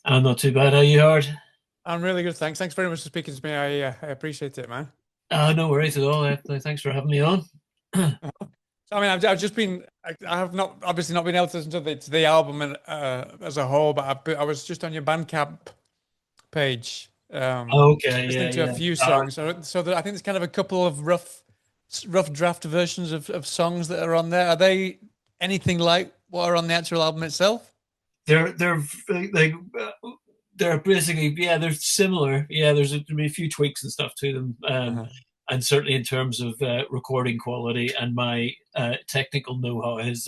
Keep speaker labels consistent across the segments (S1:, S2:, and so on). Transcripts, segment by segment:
S1: I'm not too bad. How you, Hard?
S2: I'm really good, thanks. Thanks very much for speaking to me. I appreciate it, man.
S1: No worries at all. Thanks for having me on.
S2: So, I mean, I've just been, I have not obviously not been able to listen to the album as a whole, but I was just on your Bandcamp page,
S1: Okay,
S2: listening
S1: yeah,
S2: to a
S1: yeah.
S2: few songs. I think there's kind of a couple of rough draft versions of songs that are on there. Are they anything like what are on the actual album itself?
S1: They're like they're basically, yeah, they're similar. Yeah, there's a few tweaks and stuff to them,
S2: Uh-huh.
S1: and certainly in terms of recording quality and my technical know-how is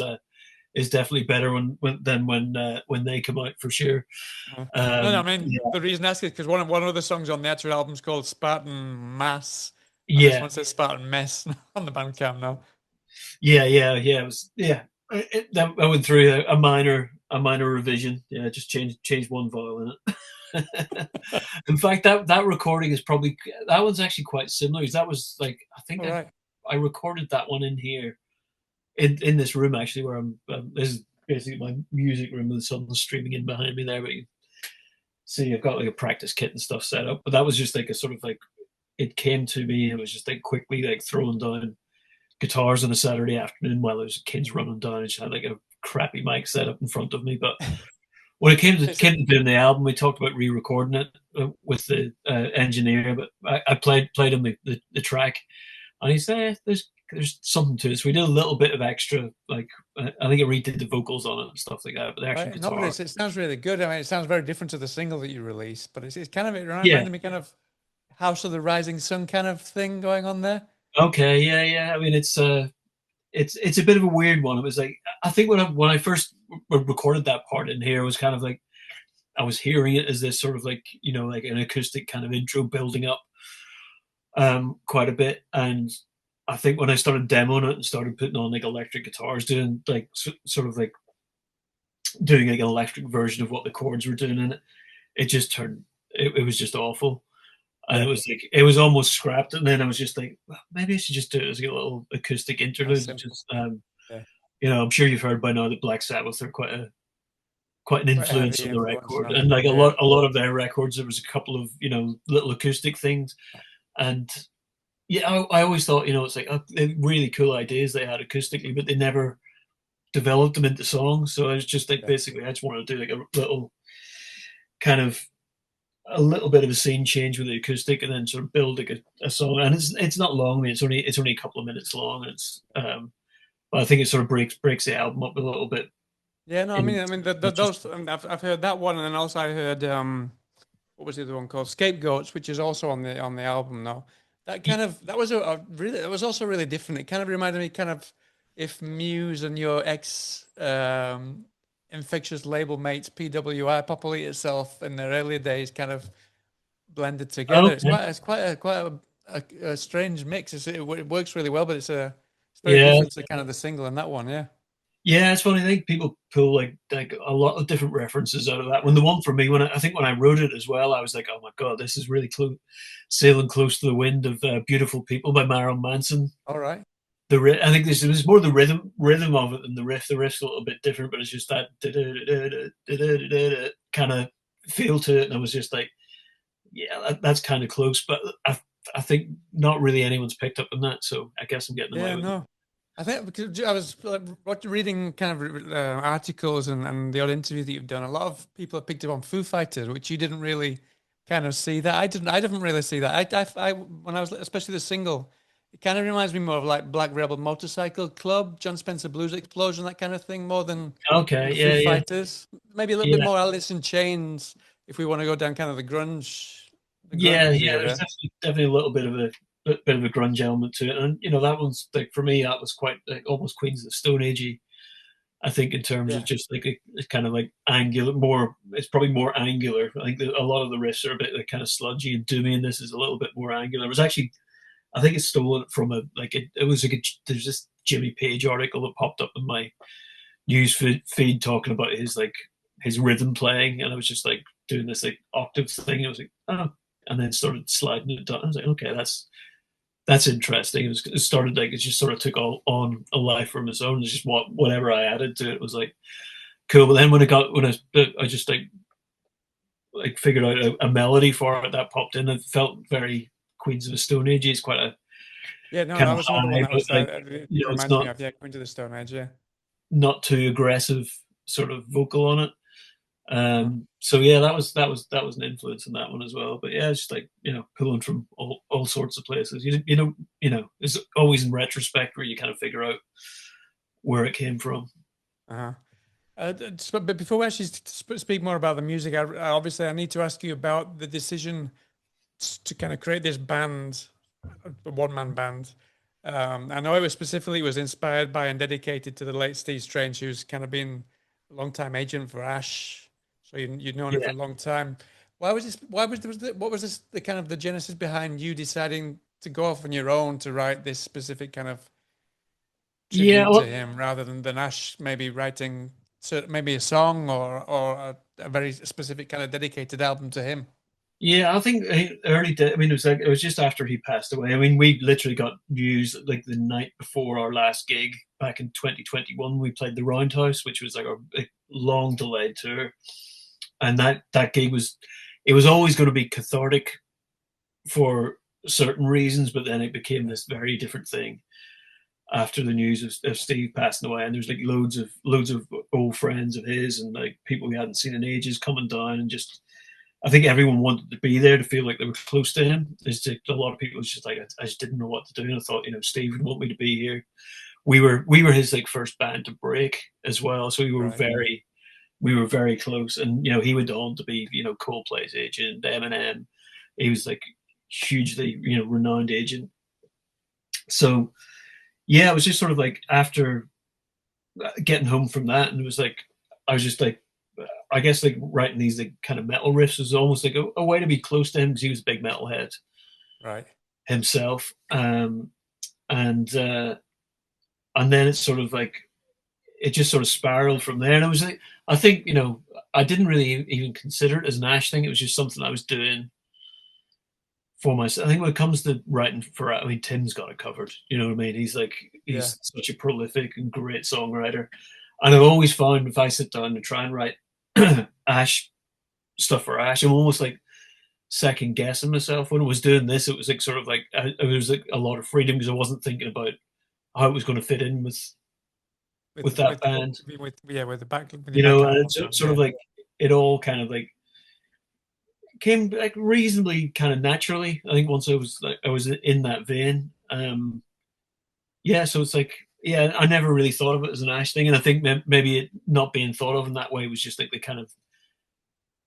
S1: definitely better when they come out for sure.
S2: Uh-huh. No, I mean
S1: Yeah,
S2: the reason I ask is because one of the songs on the actual album is called Spartan Mass, and this
S1: yeah,
S2: one says Spartan Mess on the Bandcamp now.
S1: yeah. It was that went through a minor revision. Yeah, just changed one vowel in it. In fact, that recording is probably that one's actually quite similar. 'Cause that was like I think
S2: All right.
S1: I recorded that one in here in this room actually where this is basically my music room with the sun streaming in behind me there. But you see, I've got like a practice kit and stuff set up. But that was just like a sort of like it came to me. It was just like quickly like throwing down guitars on a Saturday afternoon while there's kids running down. And just had like a crappy mic set up in front of me. But when it
S2: It's
S1: came to doing the album, we talked about re-recording it with the engineer. But I played him the track, and he said, "There's something to it." So we did a little bit of extra, like I think I redid the vocals on it and stuff like that. But the actual
S2: right. No, but
S1: guitar,
S2: it sounds really good. I mean, it sounds very different to the single that you released, but it's kind of it
S1: yeah,
S2: reminded me kind of House of the Rising Sun kind of thing going on there.
S1: okay, yeah. I mean, it's a bit of a weird one. It was like I think when I first recorded that part in here, it was kind of like I was hearing it as this sort of like like an acoustic kind of intro building up quite a bit. And I think when I started demoing it and started putting on like electric guitars, doing like sort of like doing like an electric version of what the chords were doing in it, it just turned. It was just awful, and it
S2: Yeah,
S1: was like it was almost scrapped. And then I was just like, well, maybe I should just do it as like a little acoustic
S2: that's
S1: interlude.
S2: simple.
S1: Just
S2: Yeah,
S1: I'm sure you've heard by now that Black Sabbath are quite an
S2: quite a
S1: influence
S2: heavy
S1: on the
S2: influence
S1: record,
S2: on
S1: and
S2: it.
S1: like a
S2: Yeah.
S1: lot a lot of their records, there was a couple of little acoustic things, and yeah, I always thought it's like really cool ideas they had acoustically, but they never developed them into songs. So I was just like
S2: Yeah.
S1: basically I just wanted to do like a little kind of a little bit of a scene change with the acoustic, and then sort of build like a song. And it's not long. I mean, it's only a couple of minutes long. And it's but I think it sort of breaks the album up a little bit.
S2: Yeah, no,
S1: In just
S2: those I've heard that one, and then also I heard what was the other one called? Scapegoats, which is also on the album now. That was a really it was also really different. It kind of reminded me kind of if Muse and your ex infectious label mates PWI Populi itself in their earlier days kind of blended together.
S1: okay,
S2: It's quite a strange mix. It works really well, but it's very
S1: yeah.
S2: different to kind of the single in that one. Yeah.
S1: Yeah, it's funny. I think people pull like a lot of different references out of that. When the one for me, I think when I wrote it as well, I was like, oh my god, this is really close, sailing close to the wind of "Beautiful People" by Marilyn Manson.
S2: All right.
S1: I think this was more the rhythm of it than the riff. The riff's a little bit different, but it's just that kind of feel to it, and I was just like, yeah, that's kind of close. But I think not really anyone's picked up on that, so I guess I'm getting away
S2: Yeah,
S1: with it.
S2: no. I think because I was reading kind of articles and the odd interview that you've done. A lot of people have picked up on Foo Fighters, which you didn't really kind of see that. I didn't. I didn't really see that. When I was especially the single, it kind of reminds me more of like Black Rebel Motorcycle Club, John Spencer Blues Explosion, that kind of thing, more than
S1: Okay,
S2: the Foo
S1: yeah,
S2: Fighters. Maybe a little bit
S1: yeah.
S2: more Alice in Chains if we want to go down kind of the grunge
S1: Yeah. There's
S2: era.
S1: definitely a little bit of a grunge element to it, and that one's like for me that was quite like almost Queens of the Stone Agey. I think in terms of
S2: Yeah.
S1: just like a kind of like angular, more. It's probably more angular. I think a lot of the riffs are a bit like kind of sludgy and doomy, and this is a little bit more angular. It was actually I think it's stolen from it was like there's this Jimmy Page article that popped up in my news feed talking about his rhythm playing, and I was just like doing this like octave thing. I was like, oh, and then started sliding it down. I was like, okay, that's interesting. It started like it just sort of took all on a life from its own. It's just whatever I added to it was like cool. But then when I just like like figured out a melody for it that popped in. It felt very Queens of the Stone Age. It's quite a
S2: Yeah, no,
S1: kind
S2: that
S1: of
S2: was another one
S1: high,
S2: that
S1: but
S2: was
S1: like,
S2: it
S1: it's
S2: reminded me
S1: not
S2: of, yeah, Queen to the Stone Age, yeah.
S1: not too aggressive sort of vocal on it.
S2: Uh-huh.
S1: So yeah, that was an influence in that one as well. But yeah, it's just like, pulling from all sorts of places. It's always in retrospect where you kind of figure out where it came from.
S2: Uh-huh. But before we actually speak more about the music, obviously I need to ask you about the decision to kind of create this band, a one-man band. I know it was inspired by and dedicated to the late Steve Strange, who's kind of been a long-time agent for Ash. So you'd known him for
S1: Yeah,
S2: a long time. Why was this? Why was the, what was this the kind of the genesis behind you deciding to go off on your own to write this specific kind of
S1: yeah.
S2: tribute to
S1: Well,
S2: him rather than Ash maybe writing maybe a song or a very specific kind of dedicated album to him?
S1: yeah, I think early. I mean, it was just after he passed away. I mean, we literally got news like the night before our last gig back in 2021. We played the Roundhouse, which was like a long delayed tour, and that gig was always going to be cathartic for certain reasons, but then it became
S2: Yeah.
S1: this very different thing after the news of Steve passing away. And there's like loads of old friends of his and like people we hadn't seen in ages coming down, and just I think everyone wanted to be there to feel like they were close to him. There's like a lot of people was just like I just didn't know what to do, and I thought Steve would want me to be here. We were his like first band to break as well, so we were
S2: Right.
S1: very close. And he went on to be Coldplay's agent, Eminem. He was like hugely renowned agent. So yeah, it was just sort of like after getting home from that, and it was like I was just like I guess like writing these like kind of metal riffs was almost like a way to be close to him because he was a big metalhead
S2: Right.
S1: himself. And then it's sort of like it just sort of spiraled from there. And it was like I think I didn't really even consider it as an Ash thing. It was just something I was doing for myself. I think when it comes to writing for, I mean, Tim's got it covered. You know what I mean?
S2: Yeah.
S1: He's such a prolific and great songwriter, and I've always found if I sit down and try and write Ash stuff for Ash, I'm almost like second guessing myself. When I was doing this, it was like sort of like it was like a lot of freedom because I wasn't thinking about how it was going to fit in with that band.
S2: With the back with your
S1: You know,
S2: backing
S1: and it's
S2: vocals,
S1: sort of
S2: yeah.
S1: like it all kind of like came like reasonably kind of naturally. I think once I was in that vein. Yeah, so it's like yeah, I never really thought of it as an Ash thing, and I think maybe it not being thought of in that way was just like the kind of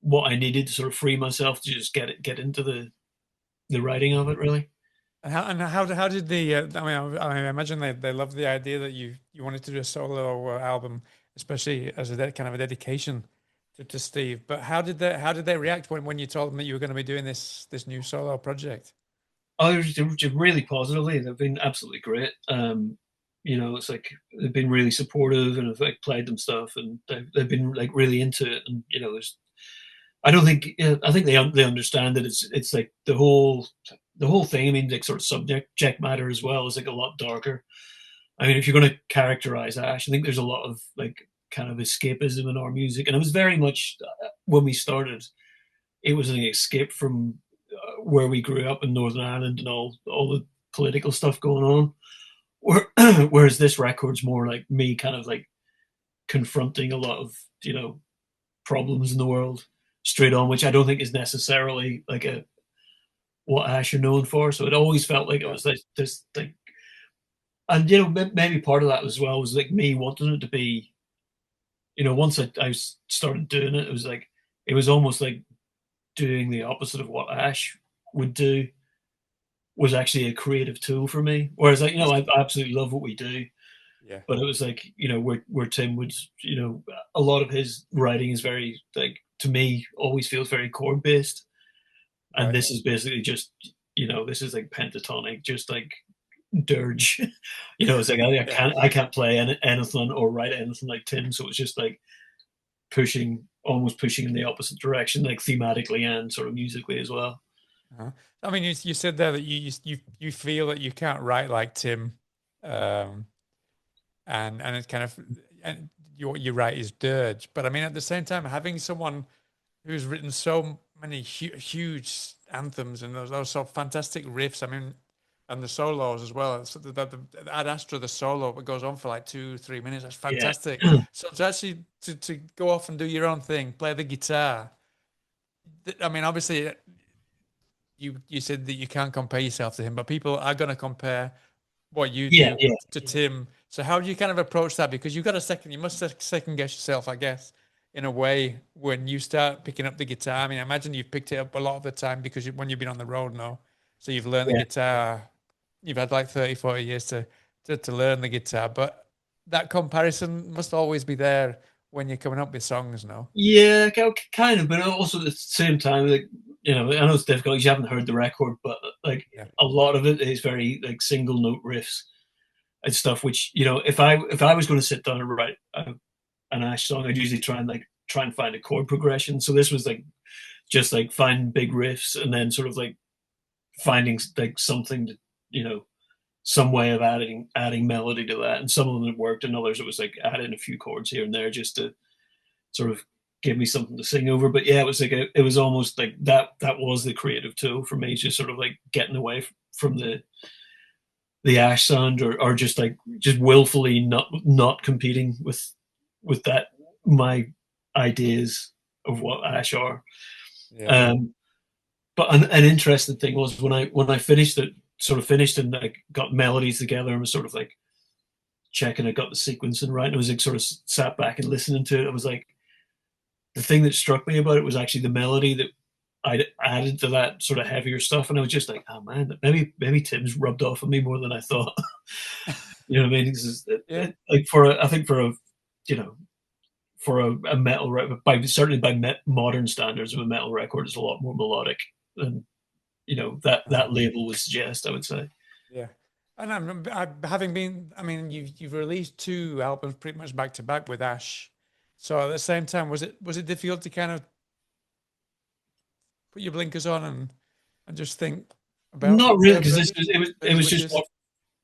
S1: what I needed to sort of free myself to just get into the writing of it really.
S2: How did the I imagine they loved the idea that you wanted to do a solo album, especially as kind of a dedication to Steve. But how did they react when you told them that you were going to be doing this new solo project?
S1: Oh, they're just really positively. They've been absolutely great. It's like they've been really supportive, and I've like played them stuff, and they've been like really into it. And there's I don't think I think they understand that it's like the whole thing. I mean, like sort of subject matter as well is like a lot darker. I mean, if you're going to characterize Ash, I think there's a lot of like kind of escapism in our music, and it was very much when we started, it was an escape from where we grew up in Northern Ireland and all the political stuff going on. Whereas this record's more like me kind of like confronting a lot of problems in the world straight on, which I don't think is necessarily like a what Ash are known for. So it always felt like it
S2: Yeah.
S1: was like this like, and maybe part of that as well was like me wanting it to be. Once I started doing it, it was like it was almost like doing the opposite of what Ash would do was actually a creative tool for me. Whereas like I absolutely love what we do,
S2: Yeah.
S1: but it was like where Tim would a lot of his writing is very like to me always feels very chord based, and
S2: Right.
S1: this is basically just this is like pentatonic, just like dirge. It's like I
S2: Yeah.
S1: can't I can't play anything or write anything like Tim, so it's just like almost pushing in the opposite direction, like thematically and sort of musically as well.
S2: Uh-huh. I mean, you said there that you feel that you can't write like Tim, um, and it's kind of and you what you write is dirge. But I mean, at the same time, having someone who's written so many huge anthems and those so fantastic riffs. I mean, and the solos as well. So Ad Astra, the solo, it goes on for like 2, 3 minutes. That's
S1: Yeah.
S2: fantastic. So to actually to go off and do your own thing, play the guitar. I mean, obviously, you said that you can't compare yourself to him, but people are going to compare what you
S1: Yeah,
S2: do
S1: yeah.
S2: to Tim. So how do you kind of approach that? Because you've got a second, you must second guess yourself, I guess, in a way when you start picking up the guitar. I mean, I imagine you've picked it up a lot of the time because when you've been on the road now, so you've learned the
S1: Yeah.
S2: guitar. You've had like 30, 40 years to learn the guitar, but that comparison must always be there when you're coming up with songs, no?
S1: Yeah, kind of, but also at the same time, like, you know, I know it's difficult 'cause you haven't heard the record, but like
S2: Yeah.
S1: a lot of it is very like single note riffs and stuff. Which, you know, if I was going to sit down and write an Ash song, I'd usually try and find a chord progression. So this was like just like finding big riffs and then sort of like finding like something to, you know, some way of adding melody to that. And some of them it worked, and others it was like adding a few chords here and there just to sort of give me something to sing over. But yeah, it was like it was almost like that was the creative tool for me, just sort of like getting away from the Ash sound, or just like just willfully not competing with that my ideas of what Ash are.
S2: Yeah.
S1: Um, but an interesting thing was when I finished it, sort of finished and I got melodies together and was sort of like checking I got the sequencing right. And I was like sort of sat back and listening to it. I was like, the thing that struck me about it was actually the melody that I'd added to that sort of heavier stuff, and I was just like, oh man, maybe Tim's rubbed off on me more than I thought. You know what I mean?
S2: Yeah.
S1: Like I think for a, you know, for a metal record, certainly by modern standards of a metal record, is a lot more melodic than, you know, that label would suggest, I would say.
S2: Yeah. And having been, I mean, you've released two albums pretty much back to back with Ash. So at the same time, was it difficult to kind of put your blinkers on and just think about
S1: Not really, because
S2: Diverges?
S1: it was just
S2: Which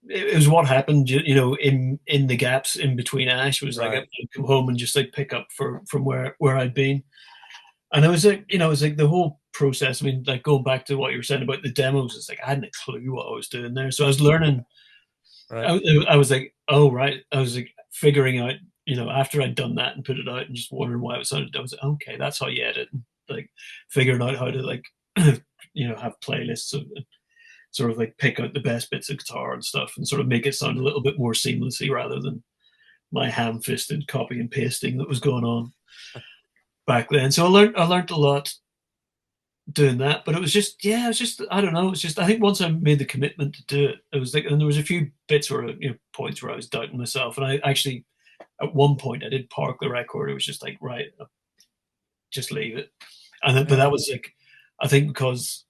S1: it was what happened, you know, in the gaps in between Ash. Was like
S2: right,
S1: I'd come home and just like pick up from where I'd been. And it was like, you know, it was like the whole process. I mean, like going back to what you were saying about the demos, it's like I hadn't a clue what I was doing there. So I was learning.
S2: right,
S1: I was like, oh right. I was like figuring out, you know, after I'd done that and put it out and just wondering why it was sounded. I was like, okay, that's how you edit. And like figuring out how to like, you know, have playlists of sort of like pick out the best bits of guitar and stuff and sort of make it sound a little bit more seamlessly rather than my ham-fisted copy and pasting that was going on back then. So I learned a lot doing that, but it was just, yeah, it was just, I don't know, it was just, I think once I made the commitment to do it, it was like, and there was a few bits where, you know, points where I was doubting myself, and I actually at one point I did park the record. It was just like, right, just leave it. And then, but
S2: yeah,
S1: that was like, I think because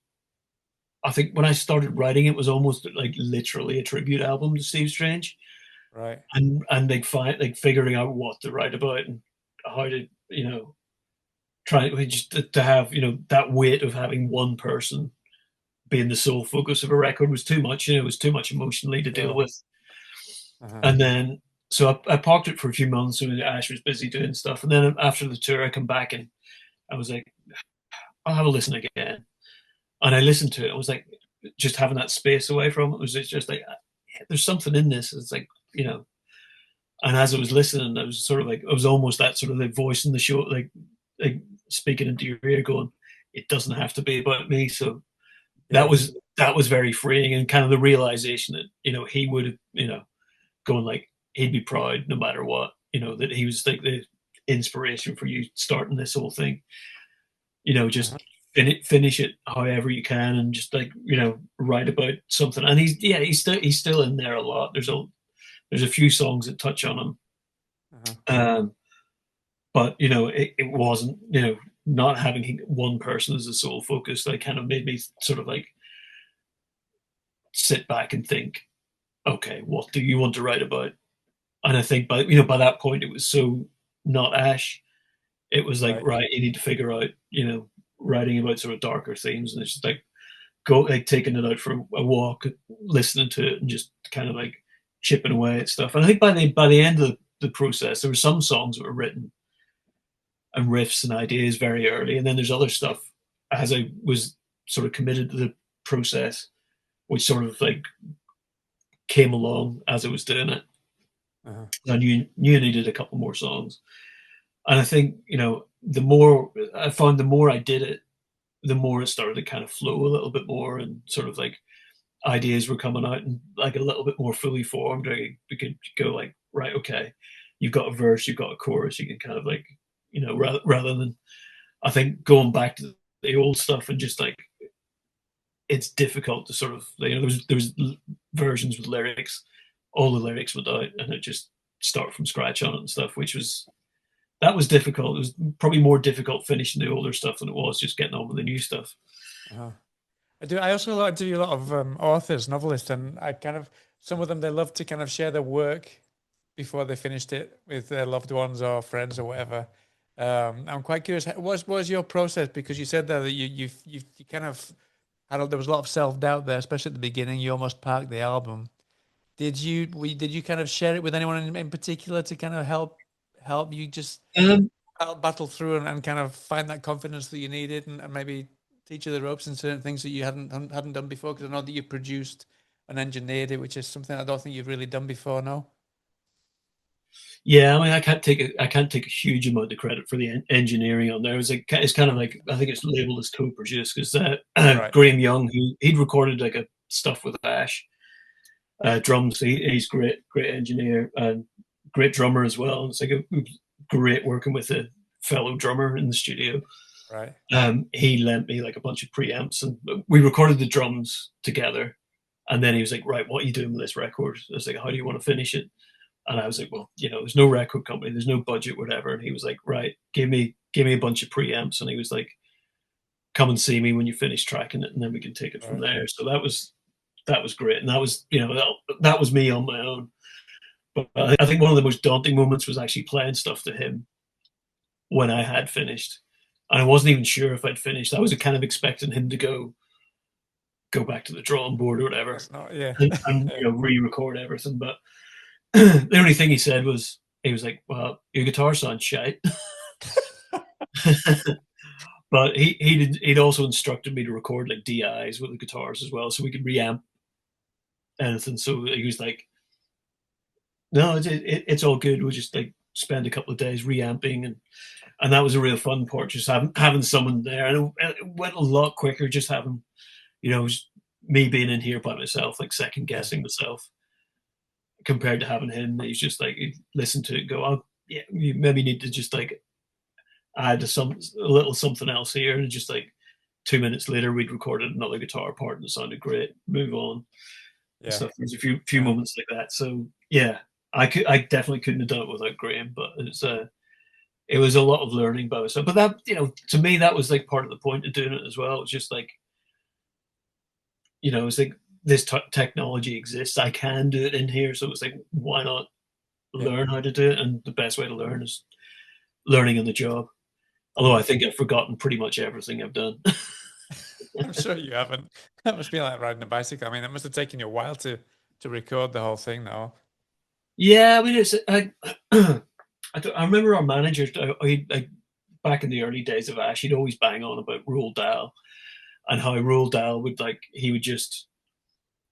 S1: I think when I started writing, it was almost like literally a tribute album to Steve Strange,
S2: right,
S1: and like figuring out what to write about and how to, you know, try just to have, you know, that weight of having one person being the sole focus of a record was too much. You know, it was too much emotionally to deal
S2: yeah,
S1: with.
S2: uh-huh,
S1: And then so I parked it for a few months when Ash was busy doing stuff, and then after the tour, I come back and I was like, I'll have a listen again, and I listened to it. I was like, just having that space away from it was just like, there's something in this. It's like, you know, and as I was listening, I was sort of like, it was almost that sort of like voice in the show, like speaking into your ear, going, "It doesn't have to be about me." So
S2: yeah,
S1: that was very freeing, and kind of the realization that, you know, he would, you know, going like he'd be proud no matter what, you know, that he was like the inspiration for you starting this whole thing. You know,
S2: uh-huh,
S1: just finish it however you can, and just like, you know, write about something. And he's still in there a lot. There's a few songs that touch on him.
S2: uh-huh,
S1: Um, but you know, it wasn't, you know, not having one person as a sole focus that kind of made me sort of like sit back and think, okay, what do you want to write about? And I think by, you know, by that point it was so not Ash. It was like,
S2: right,
S1: right, you need to figure out, you know, writing about sort of darker themes, and it's just like go like taking it out for a walk, listening to it, and just kind of like chipping away at stuff. And I think by the end of the process, there were some songs that were written and riffs and ideas very early, and then there's other stuff as I was sort of committed to the process, which sort of like came along as I was doing it.
S2: Uh-huh.
S1: I knew I needed a couple more songs, and I think the more I found, the more I did it, the more it started to kind of flow a little bit more, and sort of like ideas were coming out and like a little bit more fully formed. We could go like, right, okay, you've got a verse, you've got a chorus, you can kind of like, rather than, I think, going back to the old stuff and just like, it's difficult to sort of, there was versions with lyrics, all the lyrics went out, and it just start from scratch on it and stuff, that was difficult. It was probably more difficult finishing the older stuff than it was just getting on with the new stuff.
S2: Uh-huh. I also like to do a lot of authors, novelists, and some of them, they love to kind of share their work before they finished it with their loved ones or friends or whatever. I'm quite curious. What was your process? Because you said there that you kind of there was a lot of self-doubt there, especially at the beginning. You almost parked the album. Did you kind of share it with anyone in particular to kind of help you just
S1: Um,
S2: battle through and kind of find that confidence that you needed, and maybe teach you the ropes in certain things that you hadn't done before? Because I know that you produced and engineered it, which is something I don't think you've really done before. No.
S1: yeah, I mean, I can't take a huge amount of credit for the engineering on there. It's kind of like, I think it's labeled as co-produced because
S2: Right.
S1: Graham Young, he'd recorded like a stuff with Ash, drums. He's great engineer and great drummer as well. It's like great working with a fellow drummer in the studio.
S2: Right.
S1: He lent me like a bunch of preamps, and we recorded the drums together. And then he was like, "Right, what are you doing with this record?" I was like, "How do you want to finish it?" And I was like, "Well, there's no record company, there's no budget, whatever." And he was like, "Right, give me a bunch of preamps." And he was like, "Come and see me when you finish tracking it, and then we can take it from
S2: Right.
S1: there." So that was great, and that was that was me on my own. But I think one of the most daunting moments was actually playing stuff to him when I had finished, and I wasn't even sure if I'd finished. I was kind of expecting him to go back to the drawing board or whatever,
S2: That's not. Yeah.
S1: and
S2: Yeah.
S1: re-record everything. But the only thing he said was, he was like, "Well, your guitar sounds shite." But he'd also instructed me to record like DIs with the guitars as well, so we could reamp anything. So he was like, "No, it's all good. We'll just like spend a couple of days reamping," and that was a real fun part, just having someone there, and it went a lot quicker just having, just me being in here by myself, like second
S2: Yeah.
S1: guessing myself, compared to having him. He's just like, he'd listen to it, go, "Oh, yeah, you maybe need to just like add a little something else here," and just like 2 minutes later, we'd recorded another guitar part and it sounded great. Move on and
S2: Yeah.
S1: stuff. There's a few
S2: Uh,
S1: moments like that. So yeah, I definitely couldn't have done it without Graham, but it was a lot of learning by myself. But that, to me, that was like part of the point of doing it as well. It's just like, it's like this technology exists. I can do it in here, so it's like, why not
S2: yeah.
S1: learn how to do it? And the best way to learn is learning on the job. Although
S2: Uh,
S1: I think I've forgotten pretty much everything I've done.
S2: I'm sure you haven't. That must be like riding a bicycle. I mean, it must have taken you a while to record the whole thing, though.
S1: Yeah, I mean, I remember our manager. He like back in the early days of Ash, he'd always bang on about Roald Dahl and how Roald Dahl would like, he would just,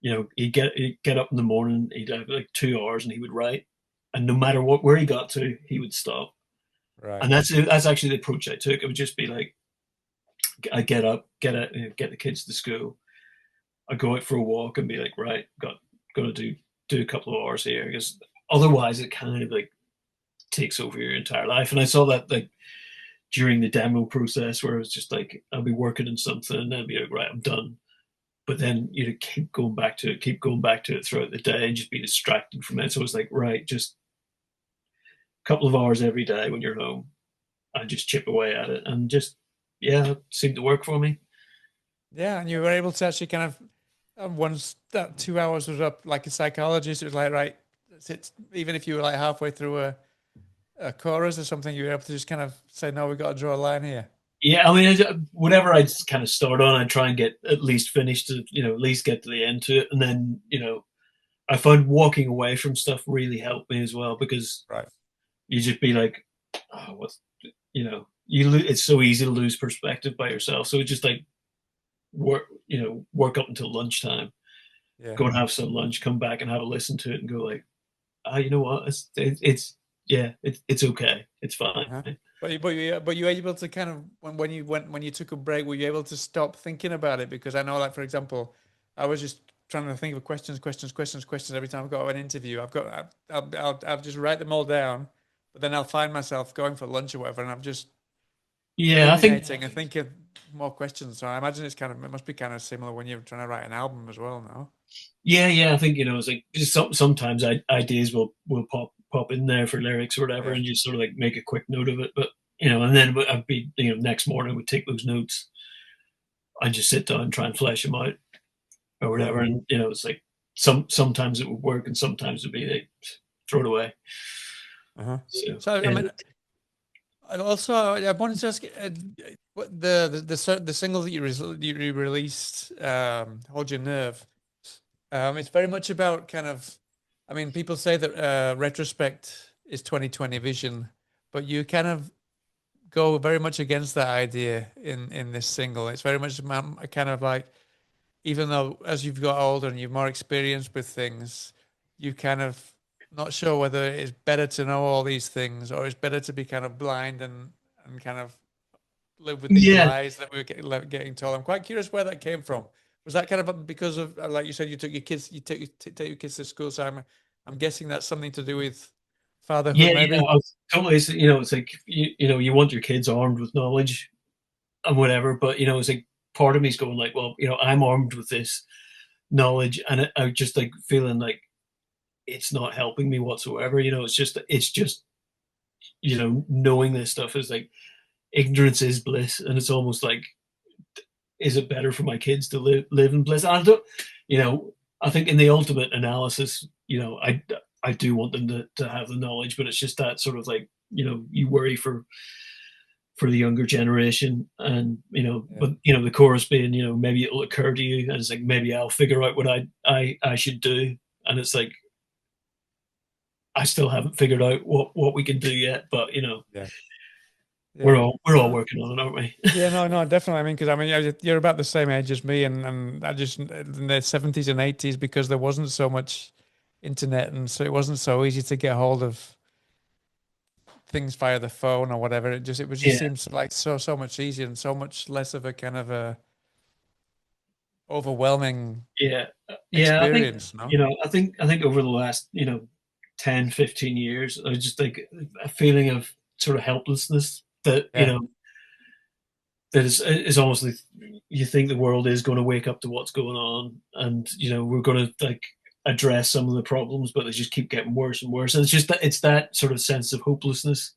S1: he'd get up in the morning, he'd have like 2 hours, and he would write, and no matter where he got to, he would stop.
S2: Right.
S1: And that's actually the approach I took. It would just be like, I get up, get the kids to school, I go out for a walk, and be like, right, gonna do a couple of hours here, because otherwise it kind of like takes over your entire life. And I saw that like during the demo process, where it was just like, I'll be working on something and then be like, right, I'm done. But then you'd keep going back to it throughout the day and just be distracted from it. So it's like, right, just a couple of hours every day when you're home, and just chip away at it. And just, yeah, it seemed to work for me.
S2: Yeah, and you were able to actually kind of once that 2 hours was up, like a psychologist, it was like, right, that's it. Even if you were like halfway through a chorus or something, you were able to just kind of say, no, we've got to draw a line here.
S1: Yeah, I mean, whatever I'd kind of start on, I'd try and get at least finished to, at least get to the end to it. And then, I found walking away from stuff really helped me as well, because
S2: Right.
S1: you just be like, oh, what's, you know, it's so easy to lose perspective by yourself. So it's just like work up until lunchtime,
S2: Yeah.
S1: go and have some lunch, come back and have a listen to it, and go like, ah, you know what? It's yeah, it's okay, it's fine.
S2: Uh-huh. But you were able to kind of when you took a break, were you able to stop thinking about it? Because I know, like for example, I was just trying to think of questions every time I've got an interview. I'll just write them all down, but then I'll find myself going for lunch or whatever, and I'm just
S1: Yeah, I think
S2: ruminating and thinking more questions. So I imagine it must be kind of similar when you're trying to write an album as well now.
S1: yeah, I think it's like just sometimes ideas will pop in there for lyrics or whatever,
S2: Yeah.
S1: and just sort of like make a quick note of it. But and then I'd be next morning I would take those notes and just sit down and try and flesh them out or
S2: Yeah.
S1: whatever. And it's like sometimes it would work and sometimes it'd be like throw it away.
S2: Uh-huh.
S1: So
S2: So I
S1: yeah,
S2: mean, and also, I wanted to ask what the single that you released, "Hold Your Nerve." It's very much about kind of, I mean, people say that retrospect is 2020 vision, but you kind of go very much against that idea in this single. It's very much kind of like, even though as you've got older and you've more experience with things, you kind of not sure whether it's better to know all these things or it's better to be kind of blind and kind of live with these
S1: yeah,
S2: lies that we're getting told. I'm quite curious where that came from. Was that kind of because of, like you said, you took your kids, take your kids to school, so I'm guessing that's something to do with fatherhood,
S1: yeah.
S2: maybe.
S1: I was totally. It's like you want your kids armed with knowledge and whatever, but it's like part of me's going like, well, I'm armed with this knowledge, and I just like feeling like it's not helping me whatsoever. It's just knowing this stuff is like ignorance is bliss, and it's almost like, is it better for my kids to live in bliss? And I don't, you know, I think in the ultimate analysis, I do want them to have the knowledge, but it's just that sort of like, you worry for the younger generation, and
S2: Yeah.
S1: but the chorus being, maybe it'll occur to you, and it's like maybe I'll figure out what I should do, and it's like I still haven't figured out what we can do yet, but
S2: Yeah.
S1: we're
S2: Yeah.
S1: all working on it, aren't we?
S2: Yeah, no, no, definitely. I mean, because I mean, you're about the same age as me, and I just in the 70s and 80s, because there wasn't so much internet, and so it wasn't so easy to get hold of things via the phone or whatever. It just
S1: Yeah,
S2: seems like so much easier and so much less of a kind of a overwhelming
S1: yeah, yeah. I think
S2: experience, no?
S1: I think over the last 10, 15 years, I just like a feeling of sort of helplessness that
S2: Yeah,
S1: that is almost like you think the world is going to wake up to what's going on, and we're going to like address some of the problems, but they just keep getting worse and worse. And it's that sort of sense of hopelessness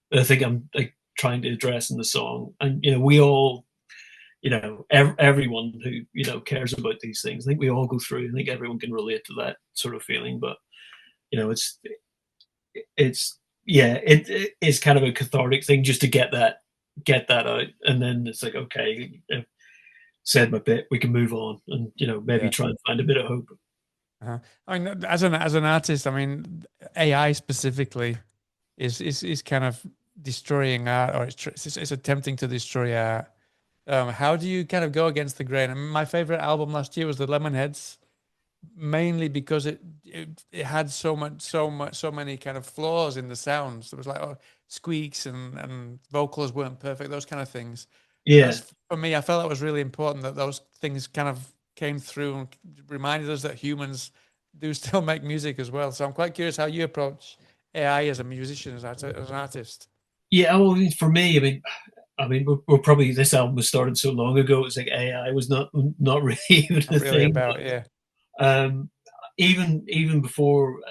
S1: that I think I'm like trying to address in the song. And we all, everyone who cares about these things, I think we all go through. I think everyone can relate to that sort of feeling. But it's yeah, it is kind of a cathartic thing just to get that out, and then it's like, okay, I've said my bit, we can move on, and maybe
S2: yeah.
S1: try and find a bit of hope.
S2: Uh-huh. I mean, as an artist, I mean, AI specifically is kind of destroying art, or it's attempting to destroy art. How do you kind of go against the grain? I mean, my favorite album last year was the Lemonheads, mainly because it had so many kind of flaws in the sounds. There was like, squeaks and vocals weren't perfect, those kind of things.
S1: Yeah,
S2: That's for me. I felt that was really important that those things kind of came through and reminded us that humans do still make music as well. So I'm quite curious how you approach AI as a musician, as an artist.
S1: yeah. Well, for me, I mean, we're probably, this album was started so long ago. It's like AI was not really even
S2: Not
S1: a
S2: really
S1: thing.
S2: about, yeah,
S1: Um, even before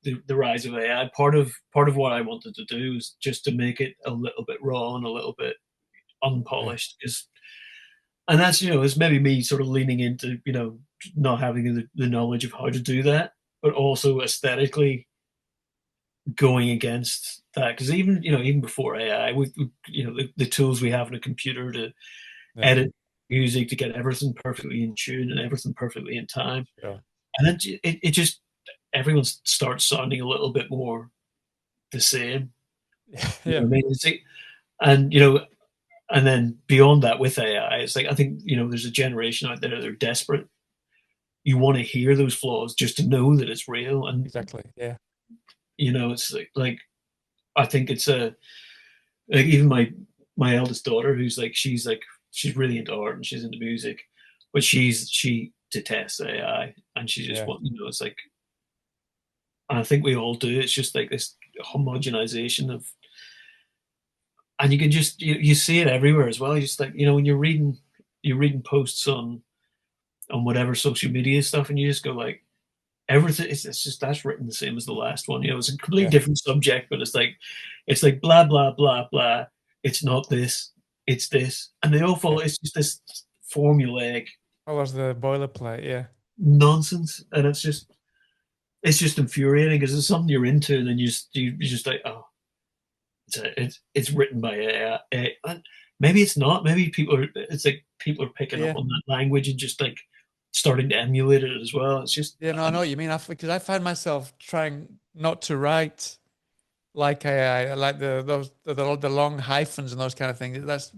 S1: the rise of AI, part of what I wanted to do was just to make it a little bit raw and a little bit
S2: yeah,
S1: unpolished, because and that's it's maybe me sort of leaning into not having the knowledge of how to do that, but also aesthetically going against that, because even before AI, the tools we have in a computer to
S2: yeah,
S1: edit music, to get everything perfectly in tune and everything perfectly in time,
S2: sure.
S1: and then it just everyone starts sounding a little bit more the same. You know
S2: Yeah,
S1: what I mean? It's like, And and then beyond that with AI, it's like I think there's a generation out there that are desperate. You want to hear those flaws just to know that it's real, and
S2: Exactly. Yeah.
S1: it's like I think it's a like even my eldest daughter, who's like she's really into art and she's into music, but she detests AI, and she just
S2: Yeah.
S1: wants, it's like, and I think we all do. It's just like this homogenization of, and you can just you see it everywhere as well. You just like when you're reading posts on whatever social media stuff, and you just go like everything. It's just that's written the same as the last one. It's a completely
S2: Yeah.
S1: different subject, but it's like blah blah blah blah. It's not this. It's this, and they all follow.
S2: Yeah.
S1: It's just this formulaic
S2: Follows the boilerplate. Yeah.
S1: nonsense, and it's just infuriating because it's something you're into, and then you're just like, oh, it's written by AI. And maybe it's not. Maybe it's like people are picking up
S2: Yeah.
S1: on that language and just like starting to emulate it as well. It's just,
S2: Yeah. No, I know what you mean. Because I find myself trying not to write like I like the long hyphens and those kind of things. That's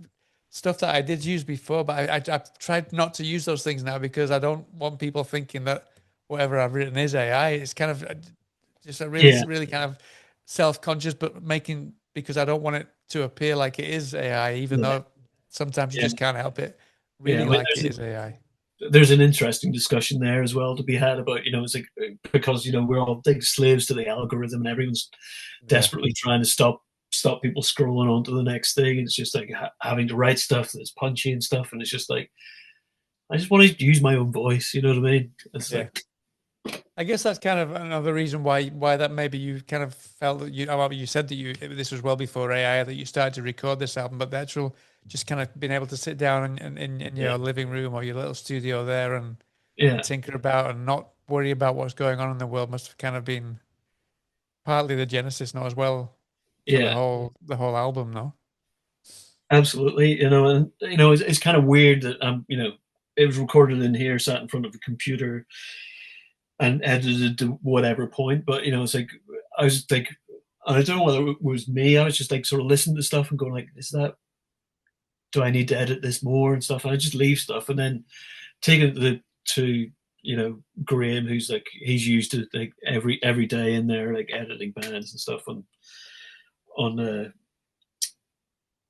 S2: stuff that I did use before, but I've tried not to use those things now because I don't want people thinking that whatever I've written is AI. It's kind of just a really
S1: yeah,
S2: really kind of self-conscious, but making because I don't want it to appear like it is AI, even
S1: yeah,
S2: though sometimes you
S1: yeah,
S2: just can't help it
S1: yeah. I
S2: reading
S1: mean,
S2: like it is AI.
S1: there's an interesting discussion there as well to be had about it's like because we're all big slaves to the algorithm, and everyone's
S2: Yeah.
S1: desperately trying to stop people scrolling on to the next thing. It's just like having to write stuff that's punchy and stuff, and it's just like I just want to use my own voice. You know what I mean? It's
S2: Yeah.
S1: like
S2: I guess that's kind of another reason why that maybe you kind of felt that well, you said that this was well before AI that you started to record this album, but the actual just kind of being able to sit down in
S1: yeah,
S2: your living room or your little studio there and
S1: yeah,
S2: tinker about and not worry about what's going on in the world must have kind of been partly the genesis now as well for
S1: yeah.
S2: the whole album, no?
S1: Absolutely, and it's kind of weird that it was recorded in here, sat in front of a computer, and edited to whatever point. But it's like I was like, and I don't know whether it was me. I was just like sort of listening to stuff and going like, "Is that? Do I need to edit this more and stuff?" And I just leave stuff, and then take it to Graham, who's like he's used to like every day in there like editing bands and stuff on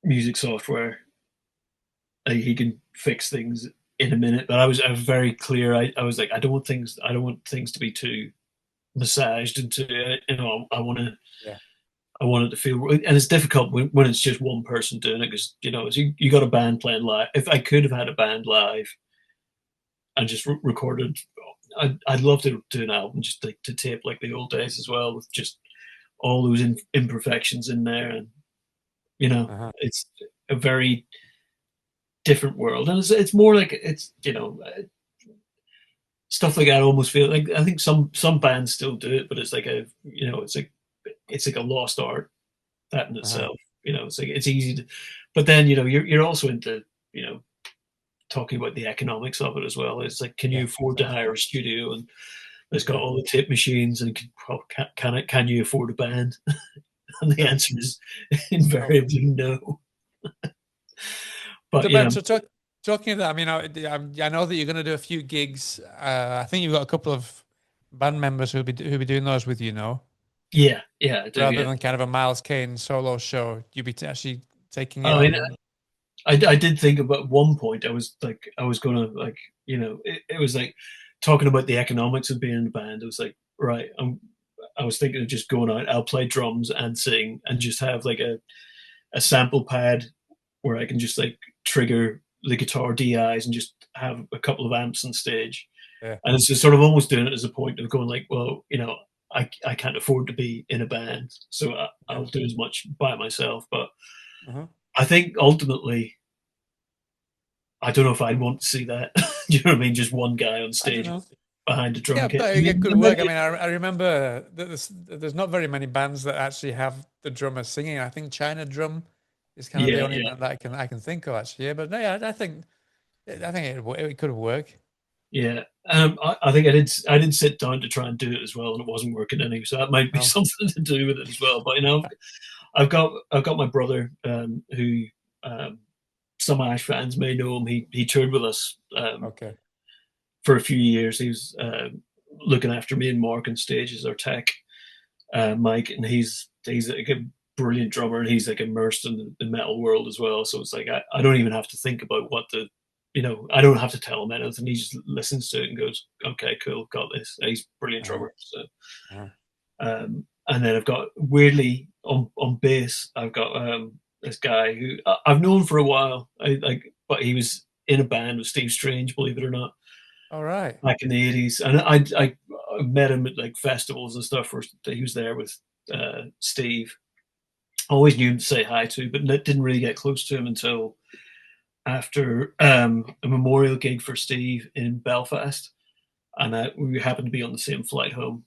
S1: music software. Like, he can fix things in a minute. But I was very clear. I was like, I don't want things to be too massaged into it.
S2: Yeah.
S1: I want it to feel, and it's difficult when it's just one person doing it because you got a band playing live. If I could have had a band live and just recorded, I'd love to do an album just to tape like the old days as well with just all those imperfections in there, and
S2: Uh-huh.
S1: it's a very different world, and it's more like it's stuff like that. I almost feel like I think some bands still do it, but it's like it's like a lost art that in
S2: Uh-huh.
S1: itself. It's like it's easy to, but then you're also into talking about the economics of it as well. It's like, can you
S2: Yeah,
S1: afford to
S2: exactly.
S1: hire a studio and it's got
S2: Yeah.
S1: all the tape machines, and can you afford a band? And the answer is
S2: No.
S1: invariably no. But
S2: So Ben, so talking of that, I mean, I know that you're going to do a few gigs. I think you've got a couple of band members who'll be doing those with you, know,
S1: yeah, yeah, I do.
S2: rather
S1: Yeah.
S2: than kind of a Miles Kane solo show. You'll be actually taking it
S1: I mean,
S2: on.
S1: I did think about one point. I was like, I was gonna like, it was like talking about the economics of being in a band. It was like, right, I was thinking of just going out. I'll play drums and sing, and just have like a sample pad where I can just like trigger the guitar DIs and just have a couple of amps on stage.
S2: Yeah,
S1: And it's just sort of almost doing it as a point of going like, well, I can't afford to be in a band, so
S2: yeah.
S1: I'll do as much by myself. But
S2: Uh-huh.
S1: I think ultimately, I don't know if I'd want to see that. Do you know what I mean? Just one guy on
S2: I don't
S1: stage
S2: know.
S1: behind a drum
S2: Yeah,
S1: kit.
S2: but
S1: I mean,
S2: it could work. I
S1: maybe,
S2: mean, I remember that there's not very many bands that actually have the drummer singing. I think China Drum is kind of the
S1: yeah,
S2: only
S1: yeah,
S2: band that I can think of actually. Yeah, but no, yeah, I think it could work.
S1: yeah. I think I did sit down to try and do it as well, and it wasn't working anyway. So that might be
S2: No.
S1: something to do with it as well. But I've got my brother, who, um, some Ash fans may know him. He toured with us,
S2: Okay.
S1: for a few years. He was, looking after me and Mark on stage as our tech, Mike, and he's like a brilliant drummer, and he's like immersed in the metal world as well. So it's like I don't even have to think about what the, I don't have to tell him anything. He just listens to it and goes, "Okay, cool, got this." And he's a brilliant
S2: Uh-huh.
S1: drummer. So,
S2: Uh-huh.
S1: and then I've got, weirdly, on bass, I've got, this guy who I've known for a while. But he was in a band with Steve Strange, believe it or not,
S2: All right.
S1: back in the '80s, and I met him at like festivals and stuff where he was there with, Steve. I always knew him to say hi to, but didn't really get close to him until after, a memorial gig for Steve in Belfast, and we happened to be on the same flight home,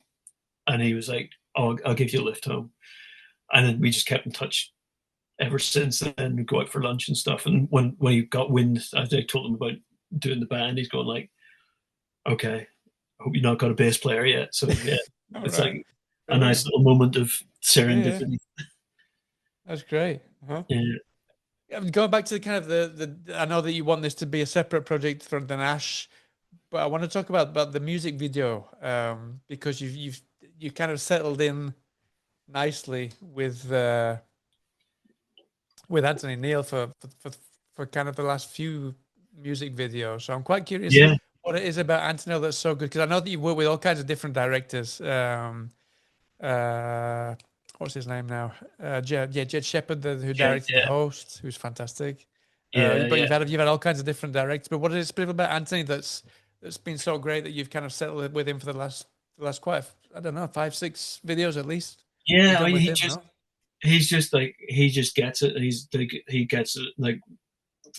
S1: and he was like, "Oh, I'll give you a lift home," and then we just kept in touch ever since then. We go out for lunch and stuff, and when he got wind, I told him about doing the band. He's going like, "Okay, I hope you've not got a bass player yet." So yeah,
S2: All
S1: it's
S2: right.
S1: like a nice
S2: Brilliant.
S1: little moment of
S2: Yeah, yeah.
S1: serendipity.
S2: That's great. Uh-huh.
S1: Yeah,
S2: Yeah, going back to the kind of the I know that you want this to be a separate project from the Nash, but I want to talk about the music video, because you kind of settled in nicely with Anthony Neal for kind of the last few music videos. So I'm quite curious
S1: yeah,
S2: what it is about Anthony Neal that's so good, because I know that you work with all kinds of different directors. Uh, what's his name now? Jed Shepard, who
S1: yeah,
S2: directed The
S1: yeah,
S2: Host, who's fantastic.
S1: yeah,
S2: But
S1: yeah.
S2: you've had all kinds of different directors. But what is it specifically about Anthony that's been so great that you've kind of settled with him for the last quite, I don't know, 5, 6 videos at least you've
S1: Yeah, I
S2: done
S1: mean,
S2: with him, no?
S1: he's just like, he just gets it. He's like, he gets it, like,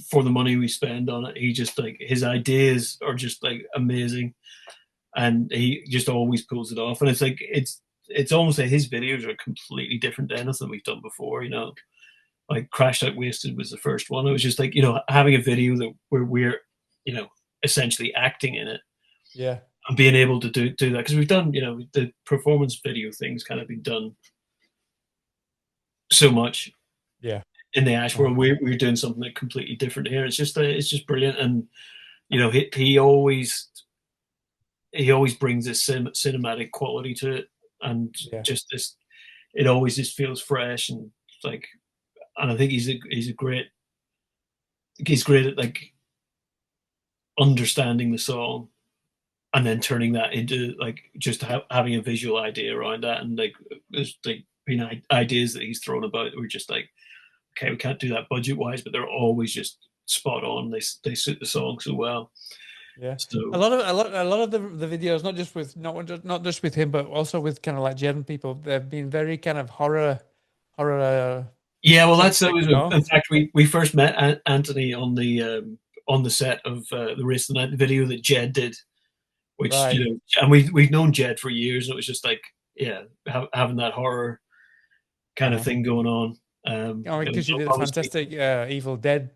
S1: for the money we spend on it. He just like, his ideas are just like amazing, and he just always pulls it off. And it's like, it's almost like his videos are completely different to anything we've done before. Like Crashed Out Wasted was the first one. It was just like, having a video that where we're, you know essentially acting in it,
S2: Yeah,
S1: and being able to do that, because we've done, the performance video things kind of been done so much
S2: yeah.
S1: in the Ash
S2: Uh-huh.
S1: world. We're doing something like completely different here. It's just brilliant. And he always brings this cinematic quality to it, and
S2: Yeah,
S1: just this, it always just feels fresh, and like, and I think he's great at like understanding the song, and then turning that into like just having a visual idea around that. And like, there's like been ideas that he's thrown about that were just like, okay, we can't do that budget wise, but they're always just spot on. They suit the song so well.
S2: yeah. A
S1: So
S2: lot of the videos, not just with him, but also with kind of like Jed and people, they've been very kind of horror
S1: yeah, well, that
S2: centric,
S1: was
S2: no?
S1: in fact, we first met Anthony on the set of, the Race the Night video that Jed did, which,
S2: Right.
S1: and we've known Jed for years, and it was just like, yeah, having that horror kind of
S2: Uh-huh.
S1: thing going on.
S2: Oh,
S1: It was
S2: because you did a
S1: obviously,
S2: fantastic Evil Dead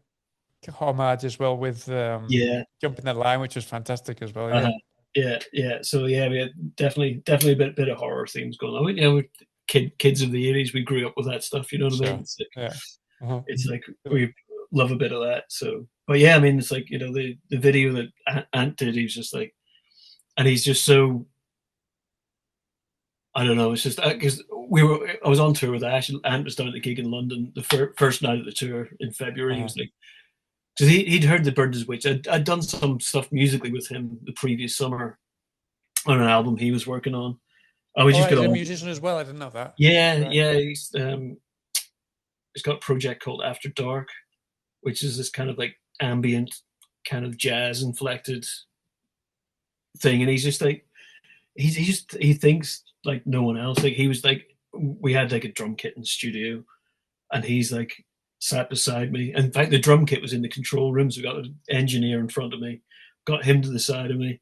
S2: homage as well with
S1: yeah,
S2: Jumping that Line, which was fantastic as well.
S1: uh-huh,
S2: Yeah,
S1: yeah, yeah. So yeah, we had definitely a bit of horror themes going on. We're kids of the '80s. We grew up with that stuff. You know what I mean?
S2: sure. Yeah. Uh-huh.
S1: It's like we love a bit of that. So, but yeah, I mean, it's like, the video that Ant did. He's just like, and he's just so, I don't know. It's just because I was on tour with Ash, and Ant was down at the gig in London the first night of the tour in February. He
S2: Uh-huh.
S1: was like, because he'd heard the Bird is Witch. I'd done some stuff musically with him the previous summer on an album he was working on. I would
S2: All
S1: just
S2: right,
S1: get
S2: he's a
S1: on.
S2: musician as well. I didn't know that.
S1: Yeah,
S2: Right.
S1: yeah. He's got a project called After Dark, which is this kind of like ambient, kind of jazz inflected thing. And he's just like, he thinks like no one else. Like, he was like, we had like a drum kit in the studio, and he's like sat beside me. In fact, the drum kit was in the control room, so we got an engineer in front of me, got him to the side of me,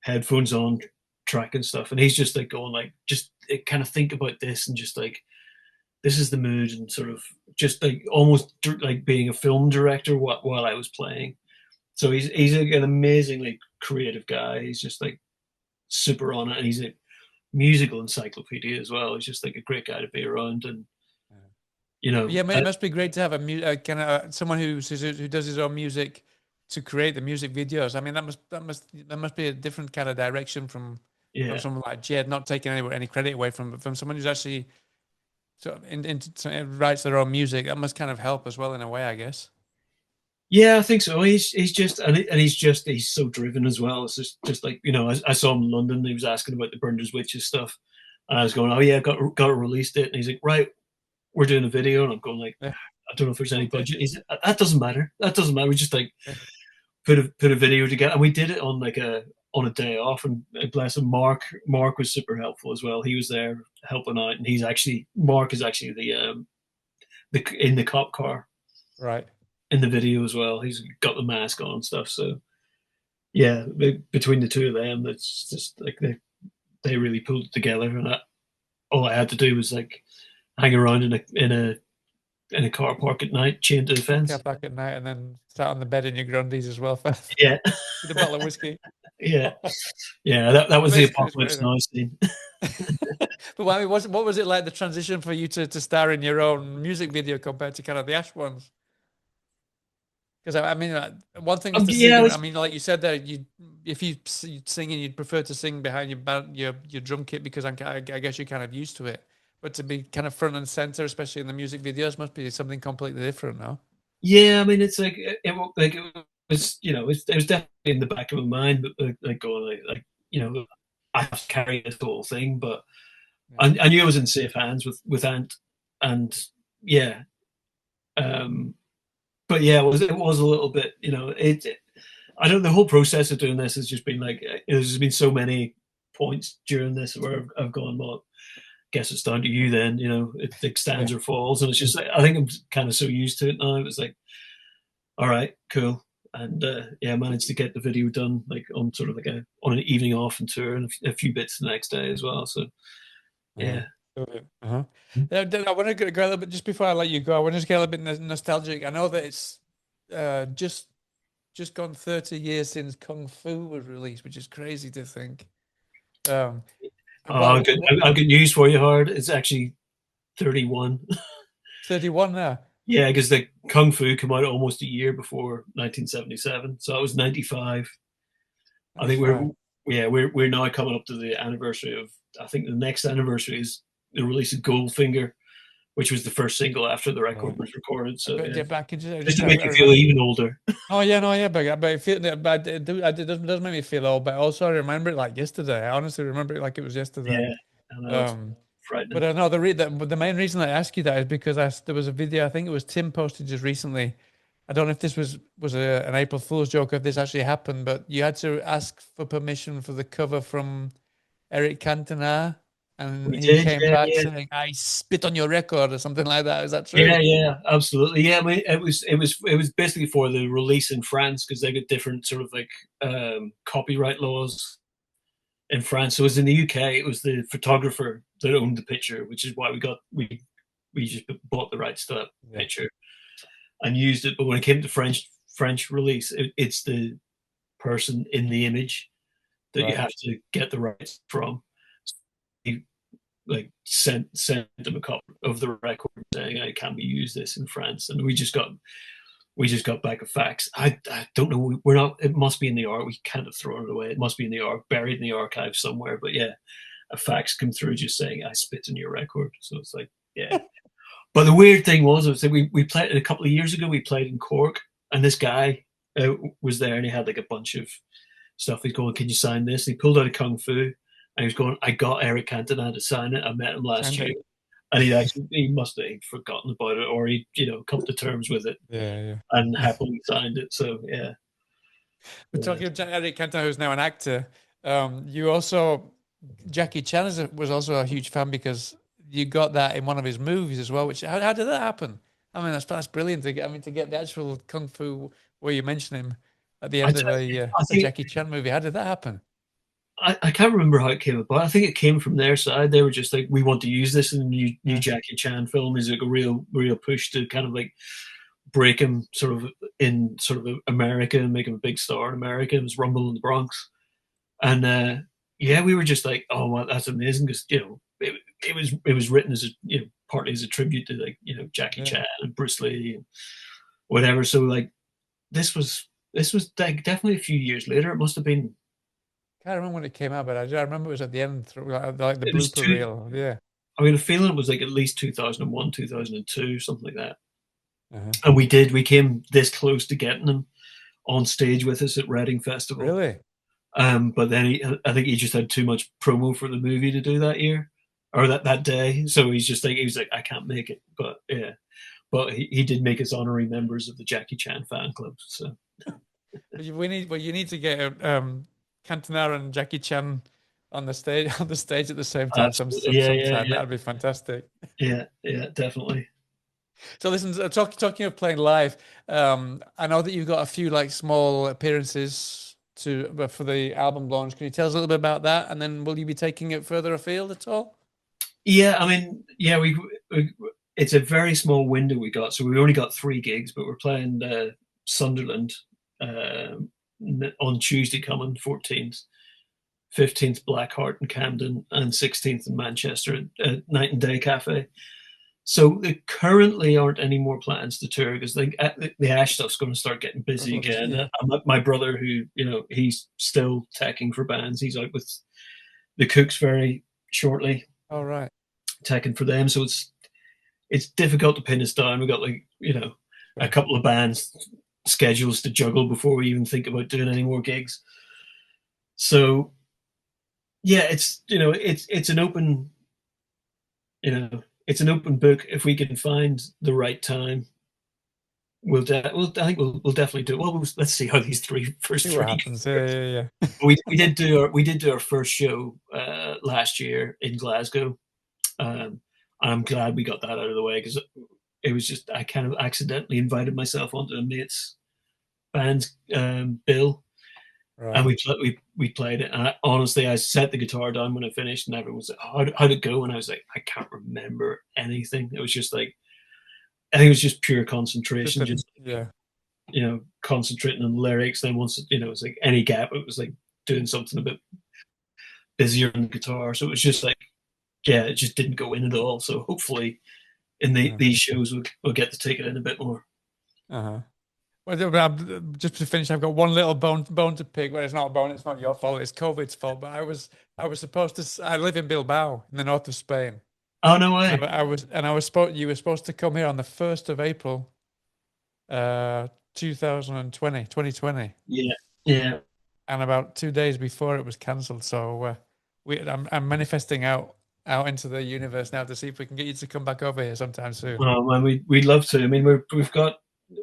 S1: headphones on, track and stuff, and he's just like going like, just kind of think about this, and just like, this is the mood, and sort of just like almost like being a film director while I was playing. So he's like an amazingly creative guy. He's just like super on it, and he's a musical encyclopedia as well. He's just like a great guy to be around. And You know,
S2: Yeah, it must be great to have a kind of someone who does his own music to create the music videos. I mean, that must be a different kind of direction from
S1: yeah.
S2: someone like Jed, not taking any credit away from someone who's actually sort of writes their own music. That must kind of help as well in a way, I guess.
S1: Yeah, I think so. He's just and he's so driven as well. It's just like I saw him in London. He was asking about the Burners Witches stuff, and I was going, "Oh yeah, got it released it." And he's like, "Right, we're doing a video," and I'm going like,
S2: Yeah.
S1: "I don't know if there's any
S2: Okay.
S1: budget." He's like, "That doesn't matter. That doesn't matter. We just like
S2: Yeah.
S1: put a video together, and we did it on a day off. And bless him, Mark was super helpful as well. He was there helping out, and Mark is actually the in the cop car
S2: Right.
S1: in the video as well. He's got the mask on and stuff. So yeah, between the two of them, it's just like they really pulled it together. And all I had to do was like hang around in a car park at night, chained to the
S2: Come
S1: fence.
S2: back at night and then sat on the bed in your Grundies as well
S1: Yeah,
S2: with a bottle of whiskey.
S1: yeah, yeah. That was the
S2: It's
S1: apocalypse
S2: great.
S1: now scene.
S2: But I mean, what was it like the transition for you to star in your own music video compared to kind of the Ash ones? Because I mean, one thing is to
S1: Yeah,
S2: sing.
S1: it
S2: I
S1: was.
S2: mean, like you said there, if you singing, you'd prefer to sing behind your drum kit because I guess you're kind of used to it. But to be kind of front and center, especially in the music videos, must be something completely different now.
S1: Yeah, I mean, it's like it was. It was definitely in the back of my mind, but like going I have to carry this whole thing, but
S2: Yeah.
S1: I knew I was in safe hands with Ant, and yeah, um, but yeah, it was a little bit, I don't. The whole process of doing this has just been like there's been so many points during this where I've gone, well, guess it's down to you then. It like
S2: Yeah.
S1: stands or falls, and it's just like I think I'm kind of so used to it now. It was like, all right, cool, and yeah, I managed to get the video done like on sort of like on an evening off and tour, and a few bits the next day as well. So
S2: Uh-huh.
S1: yeah.
S2: Uh-huh. I want to go a little bit just before I let you go. I want to just get a little bit nostalgic. I know that it's just gone 30 years since Kung Fu was released, which is crazy to think. Um,
S1: Oh,
S2: what, what
S1: I've got news for you, Hard. It's actually 31.
S2: 31 now?
S1: Yeah, because the Kung Fu came out almost a year before 1977, so I was 95. I think
S2: 95.
S1: we're now coming up to the anniversary of. I think the next anniversary is the release of Goldfinger, which was the first single after the
S2: Yeah.
S1: record was recorded. So
S2: But
S1: yeah,
S2: yeah, back in
S1: just
S2: just
S1: to
S2: I
S1: make you feel
S2: remember.
S1: even older.
S2: Oh yeah, no, yeah, but it does make me feel old. But also, I remember it like yesterday. I honestly remember it like it was yesterday.
S1: Yeah, I know it's
S2: Um, but
S1: frightening.
S2: I know the main reason I ask you that is because there was a video. I think it was Tim posted just recently. I don't know if this was an April Fool's joke or if this actually happened, but you had to ask for permission for the cover from Eric Cantona, and
S1: We
S2: he
S1: did,
S2: came
S1: yeah,
S2: back
S1: yeah.
S2: saying, "I spit on your record" or something like that. Is that true?
S1: Yeah, yeah, absolutely. Yeah, I mean, it was basically for the release in France because they got different sort of like copyright laws in France. So it was in the UK. It was the photographer that owned the picture, which is why we just bought the rights to that
S2: Yeah.
S1: picture and used it. But when it came to French release, it's the person in the image that you
S2: Right.
S1: have to get the rights from. So he like sent them a copy of the record saying, "I can we use this in France?" And we just got back a fax. I don't know. We're not. It must be in the arc. We can't have thrown it away. It must be in the arc, buried in the archive somewhere. But yeah, a fax come through just saying I spit on your record. So it's like, yeah. But the weird thing was that we played a couple of years ago. We played in Cork, and this guy was there, and he had like a bunch of stuff. He's going, "Can you sign this?" And he pulled out a kung fu, and he was going, "I got Eric Cantona to sign it. I met him last
S2: Signed
S1: year."
S2: it.
S1: And he must have forgotten about it, or he come to terms with it
S2: Yeah,
S1: and
S2: yeah.
S1: happily signed it. So yeah,
S2: We're
S1: yeah.
S2: talking about Eric Cantona, who's now an actor. You also Jackie Chan was also a huge fan because you got that in one of his movies as well. Which how did that happen? I mean, that's brilliant to get. I mean, to get the actual kung fu where you mention him at the
S1: I,
S2: end of
S1: I
S2: a
S1: think
S2: Jackie Chan movie. How did that happen?
S1: I can't remember how it came about. I think it came from their side. They were just like, we want to use this in the new
S2: Yeah,
S1: Jackie Chan film. Is like a real push to kind of like break him sort of in sort of America and make him a big star in America. It was Rumble in the Bronx, and yeah, we were just like, oh, well, that's amazing because it was written as a, partly as a tribute to, like, Jackie
S2: Yeah.
S1: Chan and Bruce Lee and whatever. So like this was like definitely a few years later. It must have been,
S2: Can't remember when it came out, but I remember it was at the end, through like the
S1: it was
S2: blooper
S1: two.
S2: reel. Yeah.
S1: I mean, a feeling it was like at least 2001, 2002, something like that.
S2: Uh-huh.
S1: And we came this close to getting him on stage with us at Reading Festival.
S2: Really?
S1: But then I think he just had too much promo for the movie to do that year or that day. So he was like, I can't make it. But yeah, but he did make us honorary members of the Jackie Chan fan club. So
S2: You need to get Cantona and Jackie Chan on the stage at the same time
S1: absolutely,
S2: sometime. That'd be fantastic.
S1: yeah, definitely.
S2: So listen, talking of playing live, I know that you've got a few like small appearances for the album launch. Can you tell us a little bit about that? And then will you be taking it further afield at all?
S1: Yeah, I mean, yeah, we it's a very small window we got, so we only got 3 gigs, but we're playing Sunderland uh, on Tuesday coming, 14th, 15th Blackheart in Camden, and 16th in Manchester at Night and Day Cafe. So there currently aren't any more plans to tour because the Ash stuff's going to start getting busy again.
S2: Yeah.
S1: My brother, who he's still teching for bands, he's out with the Cooks very shortly,
S2: All right.
S1: teching for them. So it's difficult to pin us down. We've got like a couple of bands schedules to juggle before we even think about doing any more gigs. So yeah, it's an open it's an open book. If we can find the right time, I think we'll definitely do it. Well, let's see how these first
S2: See
S1: three
S2: what happens. Yeah.
S1: we did do our first show last year in Glasgow. I'm glad we got that out of the way because it was just I kind of accidentally invited myself onto a mate's band's bill, and
S2: Right.
S1: we played it. And honestly, I set the guitar down when I finished, and everyone was like, "How'd it go?" And I was like, "I can't remember anything." It was just like I think it was just pure concentration, just
S2: Yeah.
S1: concentrating on the lyrics. Then once it was like any gap, it was like doing something a bit busier on the guitar. So it was just like, yeah, it just didn't go in at all. So hopefully, in these shows, we'll get to take it in a bit more.
S2: Uh-huh. Well, just to finish, I've got one little bone to pick. Well, it's not a bone. It's not your fault. It's COVID's fault. But I was supposed to. I live in Bilbao in the north of Spain.
S1: Oh no way!
S2: You were supposed to come here on the 1st of April, 2020.
S1: Yeah, yeah.
S2: And about 2 days before it was cancelled. So I'm manifesting out into the universe now to see if we can get you to come back over here sometime soon.
S1: Well, man, we'd love to. I mean,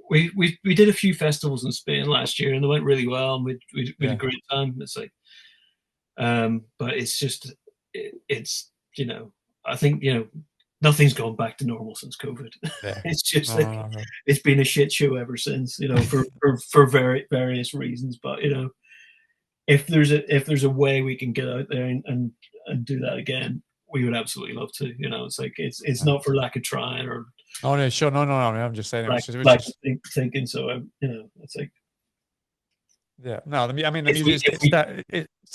S1: we did a few festivals in Spain last year, and they went really well, and we had a great time. It's like, but it's just it's I think nothing's gone back to normal since COVID.
S2: Yeah.
S1: It's just
S2: No.
S1: it's been a shit show ever since. For various reasons. But if there's a way we can get out there and do that again, we would absolutely love to. It's like it's not for lack of trying or.
S2: Oh no, sure, no. I'm just saying
S1: thinking. So it's like.
S2: Yeah, no. I mean, the music.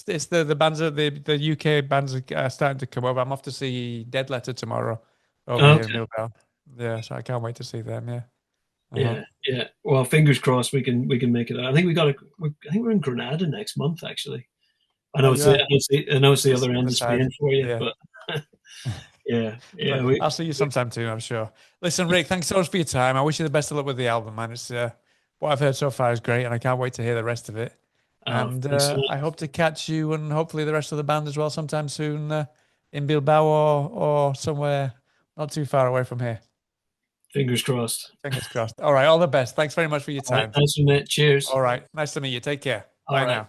S2: It's the bands the UK bands are starting to come over. I'm off to see Dead Letter tomorrow over here in Bilbao. Yeah, so I can't wait to see them. Yeah.
S1: Yeah. Well, fingers crossed we can make it. I think I think we're in Granada next month. Actually, I know it's the other end of Spain for you, but yeah.
S2: I'll see you sometime too, I'm sure. Listen, Rick, thanks so much for your time. I wish you the best of luck with the album, man. It's what I've heard so far is great, and I can't wait to hear the rest of it. And I hope to catch you and hopefully the rest of the band as well sometime soon in Bilbao or somewhere not too far away from here.
S1: Fingers crossed.
S2: Fingers crossed. All right, all the best. Thanks very much for your time.
S1: Nice to meet. Cheers.
S2: All right, nice to meet you. Take care. Bye now.